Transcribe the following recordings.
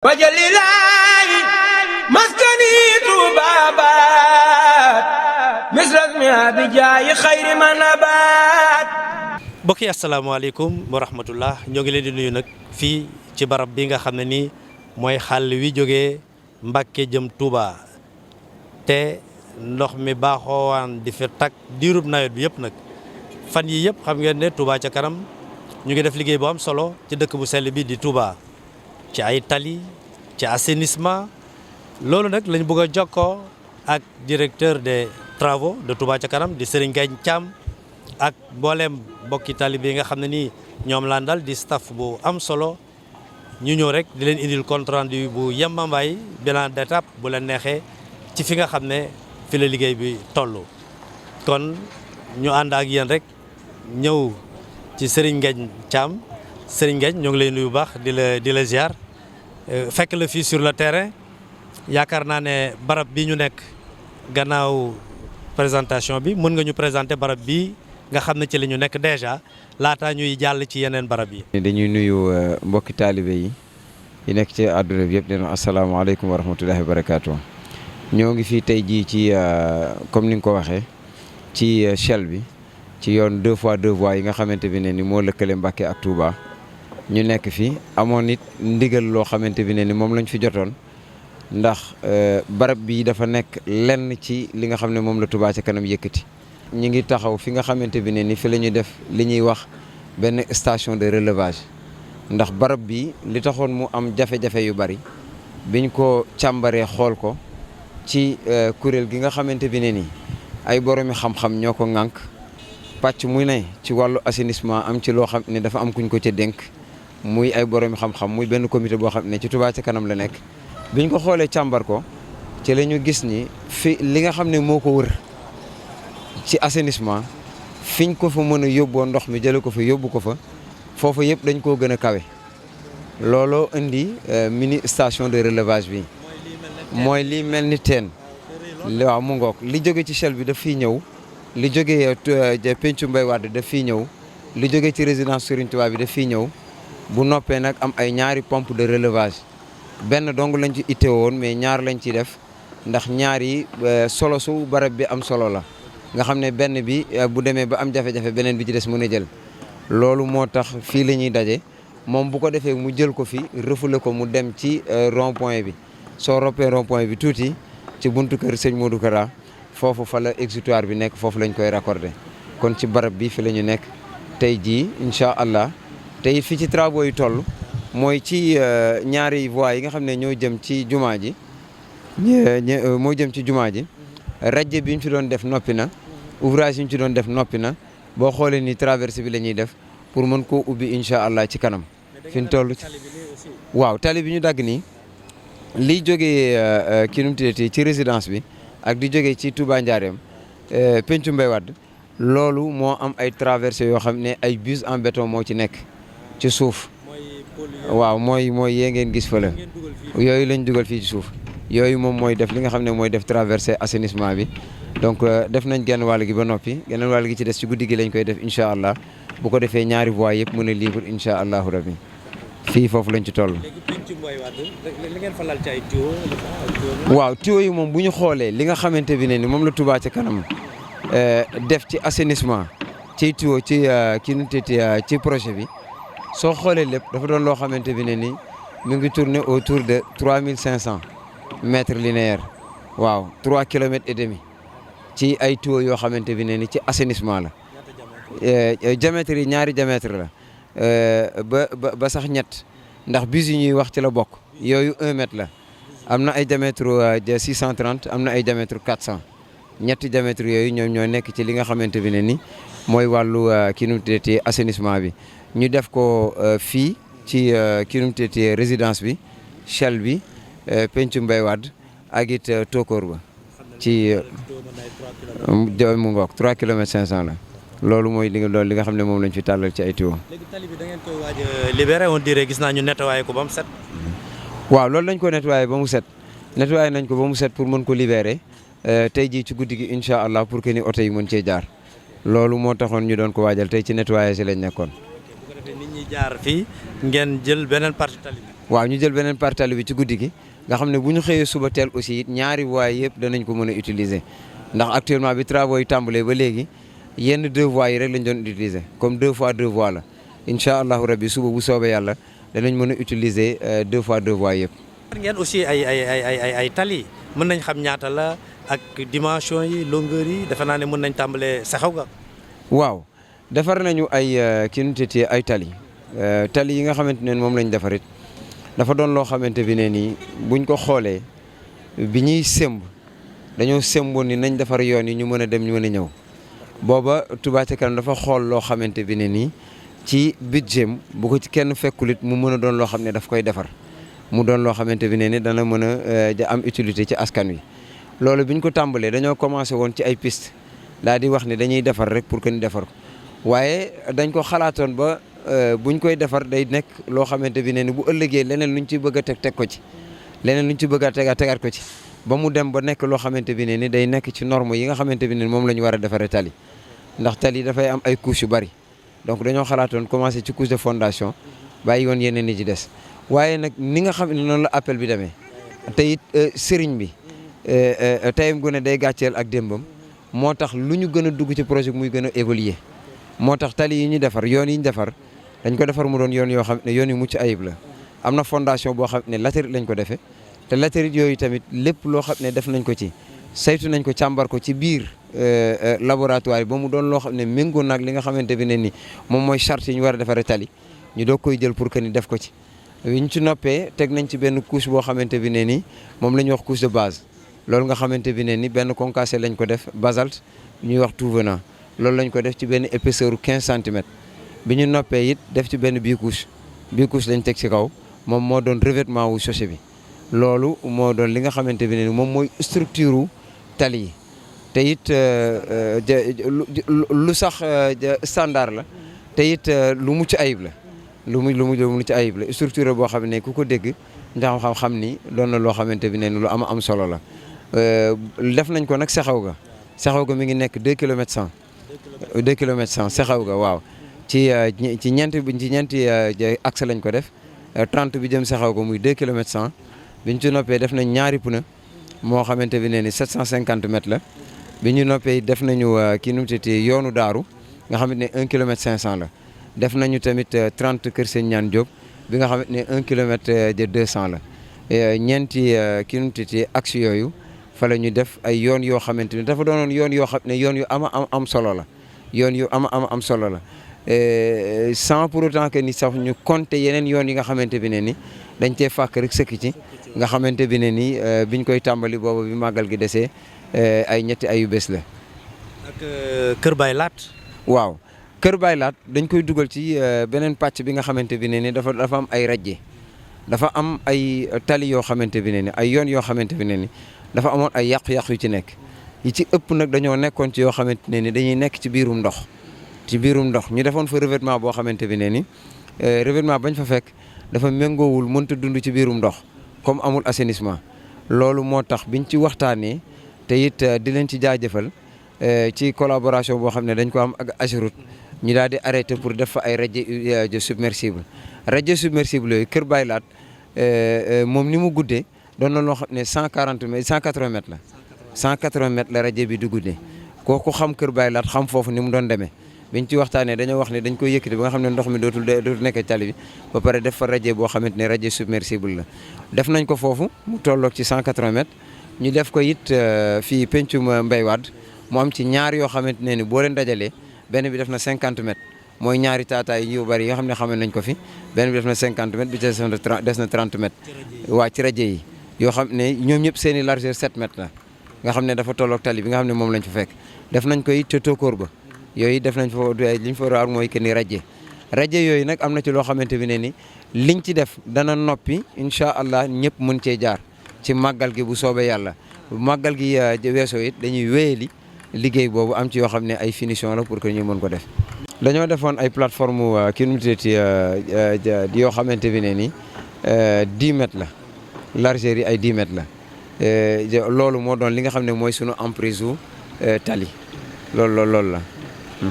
wajalilaayi maskani tuubaabaat misras mi abijaayi xayri manabaat. mbokk yi asalaamaaleykum wa rahmatullah ñoo ngi leen di nuyu nag fii ci barab bi nga xam ne nii mooy xàll wi jógee Mbàkke jëm Touba te ndox mi baaxoowaan di fi tag diirub nawet bi yëpp nag fan yi yëpp xam ngeen ne Touba ca kanam ñu ngi def liggéey bu am solo ci dëkk bu sell bi di Touba ci ay tali ci assainissement loolu nag lañ bëgg a jokkoo ak directeur des travaux de Touba ca kanam di Serigne Ngagne Thiam ak mbooleem mbokki tali bi nga xam ne nii ñoom laan dal di staff bu am solo ñu ñëw rek di leen indil compte rendu bu yembambaay bilan d'étape bu leen neexee ci fi nga xam ne fi la liggéey bi toll. kon ñu ànd ak yéen rek ñëw ci Serigne Ngagne Thiam Serigne Ngagne ñoo ngi lay nuyu bu baax di la ziar fekk la fii sur le terrain yaakaar naa ne barab bi ñu nekk gannaaw présentation bi mën nga ñu présenter barab bi nga xam ne ci la ñu nekk déjà laata ñuy jàll ci yeneen barab yi. dañuy nuyu mbokki taalibe yi nekk ci àdduna bi yëpp di leen asalaamaaleykum wa rahmatullahi wa barakaatu. ñoo ngi fii tey jii ci comme ni nga ko waxee ci Shell bi ci yoon 2x2 voies yi nga xamante bi ne ni moo lëkkale Mbàkke ak Touba. ñu nekk fi amoon nit ndigal loo xamante bi ne ni moom lañ fi jotoon ndax barab bi dafa nekk lenn ci li nga xam ne moom la Touba ca kanam yëkkati. ñi ngi taxaw fi nga xamante bi ne ni fi la ñuy def li ñuy wax benn station de relevage ndax barab bi li taxoon mu am jafe-jafe yu bari biñ ko càmbaree xool ko ci kuréel gi nga xamante bi ne ni ay boroomi xam-xam ñoo ko ŋànk pàcc mu ne ci wàllu assainissement am ci loo xam ne dafa am kuñ ko ca dénk muy ay boroomi xam-xam muy benn comité boo xam ne ci Touba ca kanam la nekk biñ ko xoolee càmbar ko ci la ñu gis ni fi li nga xam ne moo ko wër ci assainissement fiñ ko fa mën a yóbboo ndox mi jële ko fa yóbbu ko fa foofu yëpp dañ koo gën a kawe looloo indi mini station de relevage bi mooy lii mel ni teen waaw mu ngoog li jóge ci Shell bi daf fiy ñëw li jógee pencu Mbay Wàdd daf fiy ñëw li jóge ci résidence Serigne Touba bi daf fiy ñëw bu noppee nag am ay ñaari pompe de relevage benn dong lañ ci itte woon mais ñaar lañ ciy def ndax ñaar yi solo su barab bi am solo la nga xam ne benn bi bu demee ba am jafe-jafe beneen bi ci des mën a jël loolu moo tax fii la ñuy daje moom bu ko defee mu jël ko fi refoulé ko mu dem ci rond point bi soo roppee rond point bi tuuti ci buntu kër sëñ Modou Kara foofu fa la exutoire bi nekk foofu lañ koy raccordé kon ci barab bi fi la ñu nekk tey jii incha allah tey fi ci travaux yi toll mooy ci ñaari voies yi nga xam ne ñoo jëm ci jumaa ji moo jëm ci jumaa ji rajje bi ñu fi doon def noppi na ouvrage yi ñu ci doon def noppi na boo xoolee ni traversée bi la ñuy def pour mën koo ubbi incha allah ci kanam fi ñu toll waaw tali bi ñu dagg nii liy jógee ki nu mu tuddati ci résidence bi ak di jógee ci Touba Njaareem pencu Mbay Wàdd loolu moo am ay traversées yoo xam ne ay bus en béton moo ci nekk ci suuf waaw mooy yee ngeen gis fa la yooyu lañ dugal fii ci suuf yooyu moom mooy def li nga xam ne mooy def traversée assainissement bi donc def nañ genn wàll gi ba noppi genn wàll gi ci des ci guddi gi lañ koy def incha allah bu ko defee ñaari voies yëpp mën a libre incha allahu rabbi fii foofu lañ ci toll. waaw tuyaux yi moom bu ñu xoolee li nga xamante bi ne ni moom la Touba ca kanam def ci assainissement ci tuyaux ci ci projet bi soo xoolee lépp dafa doon loo xamante bi ne ni mu ngi tourner autour de 3500 mètres linéaires waaw 3 kilomètres et demi ci ay tuyaux yoo xamante bi ne ni ci assainissement la diamètre yi ñaari diamètre la ba sax ñett ndax bus yi ñuy wax ci la bokk yooyu 1 mètre la am na ay diamètre 630 am na ay diamètre 400 ñetti diamètre yooyu ñoom ñoo nekk ci li nga xamante bi ne ni mooy wàllu ki nu mu tuddati assainissement bi ñu def ko fii ci ki nu mu tuddati résidence bi Shell bi pencu Mbay Wàdd ak it Tokor ba ci mu ngoog 3 kilomètres 500 la loolu mooy li nga xam ne moom lañ fi tàllal ci ay tuyaux. léegi tali bi da ngeen koy waaj a libéré on dirait gis naa ñu nettoyé ko ba mu set. waaw loolu lañ ko nettoyé ba mu set nettoyé nañ ko ba mu set pour mën ko libéré tey jii ci guddi gi incha allah pour que ni oto yi mën cee jaar loolu moo taxoon ñu doon ko waajal tey ci nettoyé si lañ nekkoon. bu ko defee nit ñi jaar fii ngeen jël beneen partie tali bi. waaw ñu jël beneen partie tali bi ci guddi gi nga xam ne bu ñu xëyee suba teel aussi it ñaari voies yëpp danañ ko mën a utiliser ndax actuellement bi travaux yi tàmbalee ba léegi yenn 2 voies yi rek lañ doon utiliser comme 2 fois 2 voies la incha allahu rabbi suba bu soobee yàlla danañ mën a utiliser 2 fois 2 voies yëpp. ngeen aussi ay tali mën nañ xam ñaata la ak dimension yi longueur yi defe naa ne mën nañ tàmbalee saxaw ga. waaw defar nañu ay kinutité ay tali yi nga xamante ne moom lañ defarit dafa doon loo xamante bi ne nii buñ ko xoolee bi ñuy semb dañoo semboon ni nañ defar yoon yi ñu mën a dem ñu mën a ñëw booba Touba Ca Kanam dafa xool loo xamante bi ne nii ci budget bu ko ci kenn fekkulit mu mën a doon loo xam ne daf koy defar mu doon loo xamante bi ne ni dana mën a am utilité ci askan wi. loolu bi ñu ko tàmbalee dañoo commencé woon ci ay piste daal di wax ne dañuy defar rek pour que ñu defar ko waaye dañ ko xalaatoon ba buñ koy defar day nekk loo xamante bi ne ni bu ëllëgee leneen luñ ci bëgg a teg ko ci leneen luñ ci bëgg a tegaat ko ci ba mu dem ba nekk loo xamante bi ne ni day nekk ci norme yi nga xamante bi ne ni moom la ñu war a defaree tali ndax tali dafay am ay couches yu bari donc dañoo xalaatoon commencé ci couche de fondation bàyyi woon yeneen ni ci des waaye nag ni nga xam ne noonu la appel bi demee te it sëriñ bi tayam gone day gàcceel ak démbam moo tax lu ñu gën a dugg ci projet muy gën a évoluer moo tax tali yi ñu defar yoon yi ñu defar dañ ko defar mu doon yoon yoo xam ne yoon yu mucc ayib la am na fondation boo xam ne latérite lañ ko defee te latérite yooyu tamit lépp loo xam ne def nañ ko ci saytu nañ ko càmbar ko ci biir laboratoire yi ba mu doon loo xam ne méngoo naag li nga xamante bi ne ni moom mooy charte yi ñu war a defaree tali ñu doog koy jël pour que ni def ko ci ñu ci noppee teg nañ ci benn couche boo xamante bi ne ni moom la ñuy wax couche de base loolu nga xamante bi ne ni benn concassé lañ ko def basalte ñuy wax tout venant loolu lañ ko def ci benn épaisseur 15 centimètres bi ñu noppee it def ci benn bicouche lañ teg ci kaw moom moo doon revêtement wu chaussée bi loolu moo doon li nga xamante bi ne ni moom mooy structure wu tali yi te it lu sax standard la te it lu mucc ayib la lu mucc ayib la structure boo xam ne ku ko dégg ndax xam ni doon na loo xamante bi ne ni lu am solo la def nañ ko nag saxaw ga mi ngi nekk 2 kilomètres 100 2 kilomètres 100 saxaw ga waaw ci ñeenti axe lañ ko def 30 bi jëm saxaw ga muy 2 kilomètres 100 biñ ci noppee def nañ ñaari pneu moo xamante bi ne ni 750 mètres la bi ñu noppee def nañu kii nu mu tuddati yoonu daaru nga xamante ne 1 kilomètre 500 la def nañu tamit 30 Kër Sëñ Ñaan Diop bi nga xamante ne 1 kilomètre de 200 la ñeenti kii nu mu tuddati axe yooyu fa la ñu def ay yoon yoo xamante ne dafa doonoon yoon yoo xam ne yoon yu am solo la yoon yu am solo la sans pour autant que ni sax ñu compter yeneen yoon yi nga xamante bi ne ni dañ cee fàkk rek sëkk ci nga xamante bi ne ni biñ koy tàmbali booba bi màggal gi desee ay ñetti ayu bés la. ak Kër Baye Laat. waaw Kër Baye Laat dañ koy dugal ci beneen pàcc bi nga xamante bi ne ni dafa am ay rajje dafa am ay tali yoo xamante bi ne ni ay yoon yoo xamante bi ne ni dafa amoon ay yàqu-yàqu yu ci nekk yi ci ëpp nag dañoo nekkoon ci yoo xamante ne ni dañuy nekk ci biirum ndox ñu defoon fa revêtement boo xamante bi ne ni revêtement bañ fa fekk dafa méngoowul mënta dund ci biirum ndox comme amul assainissement loolu moo tax biñ ci waxtaanee te it di leen ci jaajëfal ci collaboration boo xam ne dañ ko am ak Ageroute ñu daal di arrêté pour def fa ay radier submersible yooyu Kër Baye Laat moom ni mu guddee doon na loo xam ne 180 mètres la 180 mètres la radier bi di guddee kooku xam Kër Baye Laat xam foofu ni mu doon demee biñ ci waxtaanee dañoo wax ne dañ koy yëkkati ba nga xam ne ndox mi dootul nekk tali bi ba pare def fa radier boo xamante ne radier submersible la def nañ ko foofu mu tolloog ci 180 mètres ñu def ko it fii pencum Mbay Wadd mu am ci ñaar yoo xamante ne ni boo leen dajalee benn bi def na 50 mètres mooy ñaari taataay yu bari yi nga xam ne xamee nañ ko fi benn bi def na 50 mètres bi des na 30 mètres waa ci radier yi yoo xam ne ñoom ñëpp seen i largeur 7 mètres la nga xam ne dafa tolloog tali bi nga xam ne moom lañ fa fekk def nañ ko it ca Tokor ba yooyu def nañ fa li ñu fa war a mooy que ni radier yooyu nag am na ci loo xamante bi ne ni liñ ci def dana noppi incha allah ñëpp mën cee jaar ci màggal gi bu soobee yàlla bu màggal gi weesoo it dañuy wéyali liggéey boobu am ci yoo xam ne ay finition la pour que ñu mën ko def. dañoo defoon ay plateforme kilomètres yoo xamante bi ne ni 10 mètres la largeur yi ay 10 mètres la loolu moo doon li nga xam ne mooy sunu emprise u tali loolu la. bu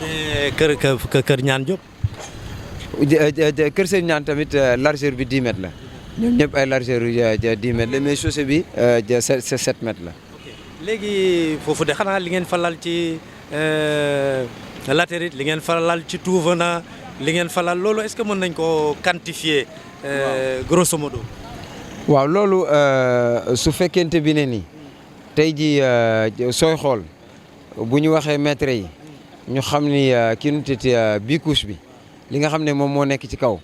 dee kër Ñaan Diop. Kër Sëñ Ñaan tamit largeur bi 10 mètres la ñoom ñëpp ay largeur yu 10 mètres la mais chaussée bi c'est 7 mètres la. léegi foofu de xanaa li ngeen fa lal ci latérite li ngeen fa lal ci Touvana li ngeen fa lal loolu est-ce que mën nañ ko quantifier grosso modo. waaw loolu su fekkente bi ne nii tey jii sooy xool bu ñu waxee mètres yi ñu xam ni kii nu titi bii couche bi li nga xam ne moom moo nekk ci kaw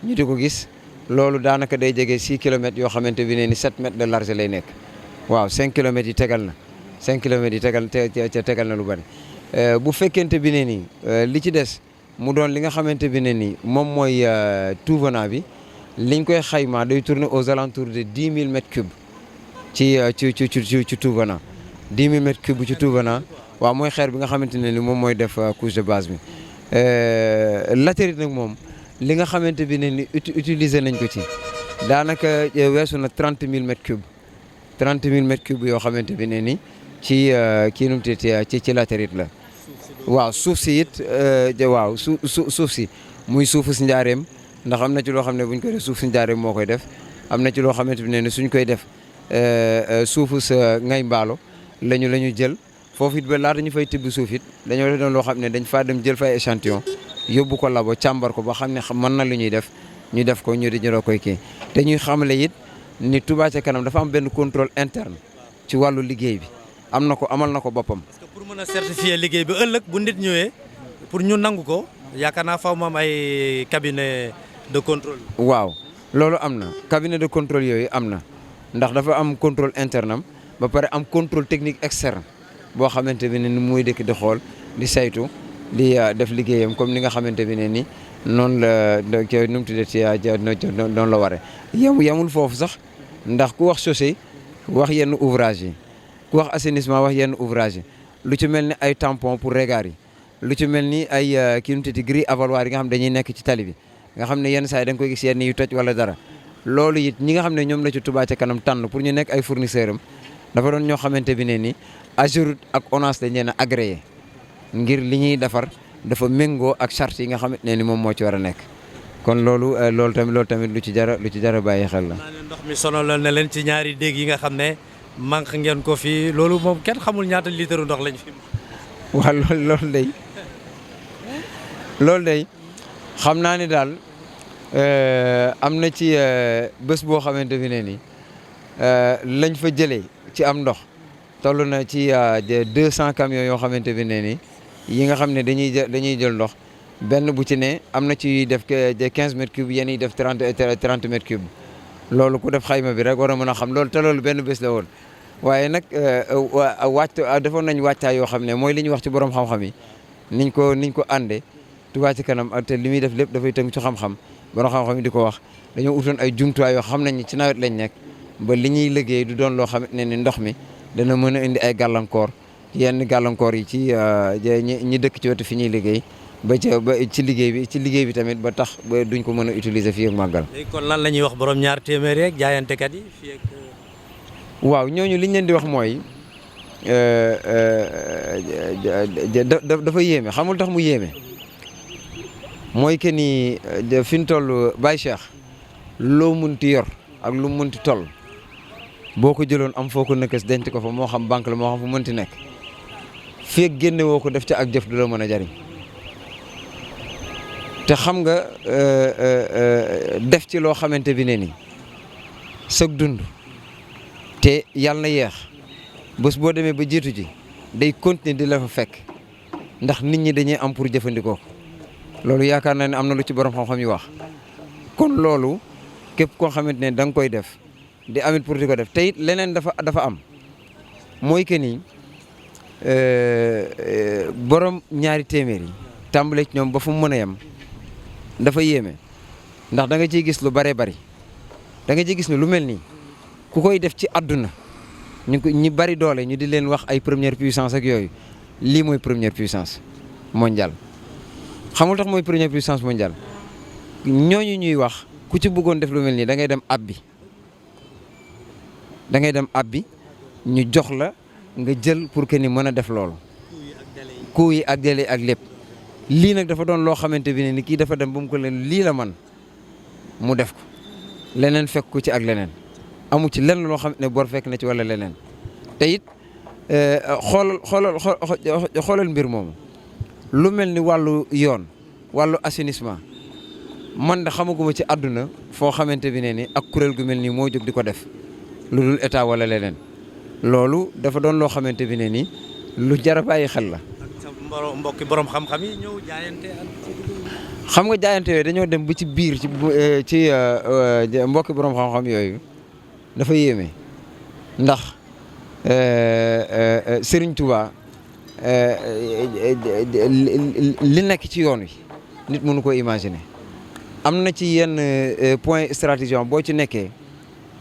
ñu di ko gis loolu daanaka day jege 6 kilomètres yoo xamante bi ne ni 7 mètres de large lay nekk waaw 5 kilomètres yi tegal na 5 kilomètres yi tegal na lu bari bu fekkente bi ne nii li ci des mu doon li nga xamante bi ne nii moom mooy Touvana bi liñ koy xayma day tourner aux alentours de 10 000 mètres cubes ci Touvana 10 000 mètres cubes ci Touvana waaw mooy xeer bi nga xamante ne ni moom mooy def couche de base bi latérite nag moom li nga xamante bi ne ni utiliser nañ ko ci daanaka weesu na 30 000 mètres cubes 30 000 mètres cubes yoo xamante bi ne ni ci kii nu mu ci latérite la waaw suuf si it waaw suuf si muy suufu si njaareem ndax am na ci loo xam ne buñ koy def suuf si njaareem moo koy def am na ci loo xamante bi ne ni suñ koy def suufu sa ngay mbaalo la ñu jël foofu it ba laata ñu fay tibb suuf it dañoo def doon loo xam ne dañ faa dem jël fay échantillon yóbbu ko labo càmbar ko ba xam ne mën na lu ñuy def ñu def ko ñu di koy kii te ñuy xamle it ni Touba ca kanam dafa am benn contrôle interne ci wàllu liggéey bi amal na ko boppam. parce que pour mën a certifier liggéey bi ëllëg bu nit ñëwee pour ñu nangu ko yaakaar naa faaw mu am ay cabinet de contrôle. waaw loolu am na cabinet de contrôle yooyu am na ndax dafa am contrôle interne am ba pare am contrôle technique externe boo xamante bi ne ni muy dëkk di xool di saytu di def liggéeyam comme ni nga xamante bi ne ni noonu la nu mu tuddati noonu la waree. yemul foofu sax ndax ku wax chaussée wax yenn ouvrage yi ku wax assainissement wax yenn ouvrage yi lu ci mel ni ay tampon pour regard yi lu ci mel ni ay kii nu mu tuddati grille avaloir yi nga xam dañuy nekk ci tali bi nga xam ne yenn saa yi da nga koy gis yenn yu toj wala dara loolu it ñi nga xam ne ñoom la ci Touba ca kanam tànn pour ñu nekk ay fournisseur am dafa doon ñoo xamante bi ne ni AGEROUTE ak ONAS dañ leen a agréé ngir li ñuy defar dafa méngoo ak charte yi nga xamante ne ni moom moo ci war a nekk kon loolu tamit lu ci jara bàyyi xel la. ndox mi sonal na leen ci ñaari déeg yi nga xam ne manque ngeen ko fi loolu moom kenn xamul ñaata litre ndox lañ fi. waaw loolu day xam naa ni daal am na ci bés boo xamante bi ne ni lañ fa jëlee ci am ndox toll na ci 200 camions yoo xamante bi ne ni yi nga xam ne dañuy jël ndox benn bu ci ne am na ci def 15 mètres cubes yenn yi def 30 mètres cubes loolu ku def xayma bi rek war a mën a xam loolu te loolu benn bés la woon waaye nag defoon nañ wàccaay yoo xam ne mooy li ñuy wax ci borom xam-xam yi niñ ko àndee Touba ca kanam te li muy def lépp dafay tënk ci xam-xam borom xam-xam yi di ko wax dañoo utoon ay jumtuwaay yoo xam nañ ci nawet lañ nekk ba li ñuy liggéey du doon loo xam ne ni ndox mi dana mën a indi ay gàllankoor yenn gàllankoor yi ci ñi dëkk ci wetu fi ñuy liggéey ba ci liggéey bi tamit ba tax ba duñ ko mën a utiliser fii ak màggal. léegi kon lan la ñuy wax borom ñaar téeméer yeeg jaayantekat yi fii ak. waaw ñooñu liñ leen di wax mooy dafa yéeme xamul tax mu yéeme mooy que ni fi ñu toll Baye Cheikh loo munti yor ak lu mu munti toll boo ko jëloon am foo ko nëkkës denc ko fa moo xam banque la moo xam fu mënti nekk fii ak génne woo ko def ca ak jëf du la mën a jariñ te xam nga def ci loo xamante bi ne ni sëg dund te yàlla na yeex bés boo demee ba jiitu ji day continuer di la fa fekk ndax nit ñi dañuy am pour jëfandikoo loolu yaakaar naa ne am na lu ci borom xam-xam yi wax kon loolu képp koo xamante ne da nga koy def di amit pour di ko def te it leneen dafa am mooy que ni borom ñaari téeméer yi tàmbale ci ñoom ba fu mu mën a yem dafa yéeme ndax da nga ciy gis lu bare bari da nga ciy gis ne lu mel nii ku koy def ci àdduna ñi bari doole ñu di leen wax ay première puissance ak yooyu lii mooy première puissance mondiale. xamul tax mooy première puissance mondiale ñooñu ñuy wax ku ci bëggoon def lu mel nii da ngay dem abbi ñu jox la nga jël pour que ni mën a def loolu. coût yi ak délai ak lépp lii nag dafa doon loo xamante bi ne ni kii dafa dem ba mu ko leen lii la man mu def ko leneen fekk ko ci ak leneen amu ci lenn loo xam ne bor fekk na ci wala leneen te it xoolal mbir moomu lu mel ni wàllu yoon wàllu assainissement man da xamaguma ci àdduna foo xamante bi ne ni ak kuréel gu mel nii moo jóg di ko def lu dul état wala leneen loolu dafa doon loo xamante bi ne ni lu jar a bàyyi xel la. mbokki borom xam-xam yi ñëw jaayante xam nga jaayante yooyu dañoo dem ba ci biir ci mbokki borom xam-xam yooyu dafa yéeme ndax Serigne Touba li nekk ci yoon wi nit mënu ko imaginer am na ci yenn point stratégique boo ci nekkee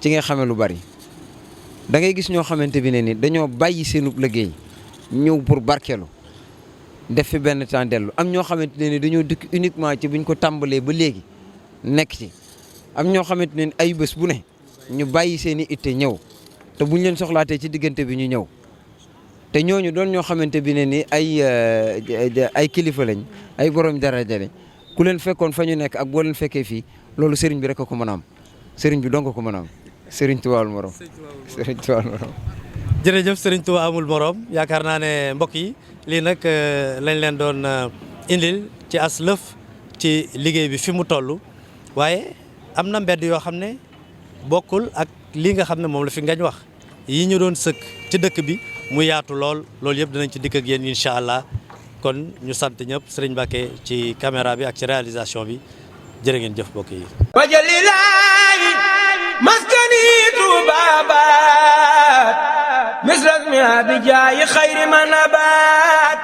ci nga xamee lu bari da ngay gis ñoo xamante bi ne ni dañoo bàyyi seenub liggéey ñëw pour barkeelu def fi benn temps dellu am ñoo xamante ne ni dañoo dëkk uniquement ci buñ ko tàmbalee ba léegi nekk ci am ñoo xamante ne ni ay bés bu ne ñu bàyyi seen i itte ñëw te buñ leen soxlaatee ci diggante bi ñu ñëw te ñooñu doon ñoo xamante bi ne ni ay kilifa lañ ay borom daraja lañ ku leen fekkoon fa ñu nekk ak boo leen fekkee fii loolu sëriñ bi rek a ko mën a am sëriñ bi dong ko mën a am sëriñ Tuubaa amul morom sëriñ Tuubaa amul morom. jërëjëf sëriñ Tuubaa amul morom yaakaar naa ne mbokk yi lii nag lañ leen doon indil ci as lëf ci liggéey bi fi mu toll waaye am na mbedd yoo xam ne bokkul ak lii nga xam ne moom la fi ngañ wax yi ñu doon sëkk ci dëkk bi mu yaatu loolu yëpp dinañ ci dikk ak yéen incha allah kon ñu sant ñëpp sëriñ Mbacke ci caméra bi ak ci réalisation bi jërë ngeen jëf mbokk yi. wajalilaayi maskani tuubaabaat misras mi abijaayi xayri ma nabaat